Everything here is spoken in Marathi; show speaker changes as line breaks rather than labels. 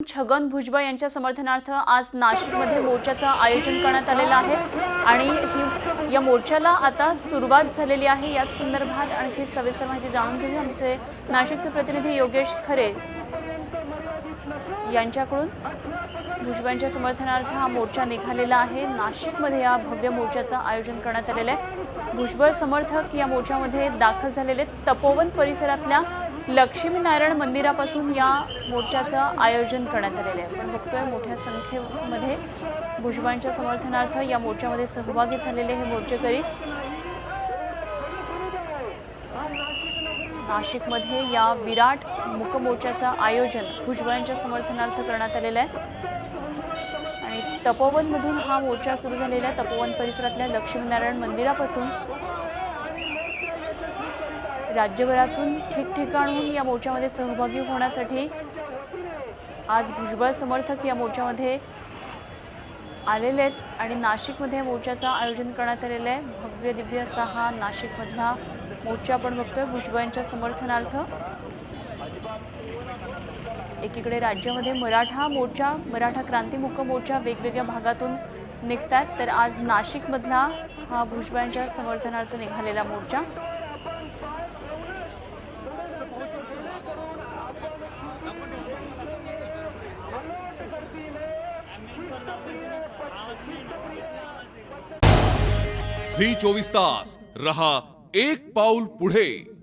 छगन भुजबळ यांच्या समर्थनार्थ आज नाशिकमध्ये मोर्चाचं आयोजन करण्यात आलेलं आहे आणि या मोर्चाला आता सुरुवात झालेली आहे। याच संदर्भात आणखी सविस्तर माहिती जाणून घेऊया आमचे नाशिकचे प्रतिनिधी योगेश खरे यांच्याकडून। भुजबळांच्या समर्थनार्थ हा मोर्चा निघालेला आहे। नाशिकमध्ये या भव्य मोर्चाचं आयोजन करण्यात आलेलं आहे। भुजबळ समर्थक या मोर्चामध्ये दाखल झालेले तपोवन परिसरातल्या लक्ष्मीनारायण मंदिरापासून या मोर्चाचं आयोजन करण्यात आलेलं आहे। आपण बघतोय मोठ्या संख्येमध्ये भुजबळांच्या समर्थनार्थ या मोर्चामध्ये सहभागी झालेले हे मोर्चेकरी। नाशिकमध्ये या विराट मूक मोर्चाचं आयोजन भुजबळांच्या समर्थनार्थ करण्यात आलेलं आहे आणि तपोवनमधून हा मोर्चा सुरू झालेला आहे। तपोवन परिसरातल्या लक्ष्मीनारायण मंदिरापासून राज्यभरातून ठिकठिकाणहून या मोर्चामध्ये सहभागी होण्यासाठी आज भुजबळ समर्थक या मोर्चामध्ये आलेले आहेत आणि नाशिकमध्ये मोर्चाचं आयोजन करण्यात आलेलं आहे। भव्य दिव्य असा हा नाशिकमधला मोर्चा आपण बघतोय भुजबळांच्या समर्थनार्थ। एकीकडे राज्यामध्ये मराठा क्रांतिमुक मोर्चा वेगवेगळ्या भागातून निघतात, तर आज नाशिकमधला हा भुजबळांच्या समर्थनार्थ निघालेला मोर्चा।
झी 24 तास रहा एक पाऊल पुढे।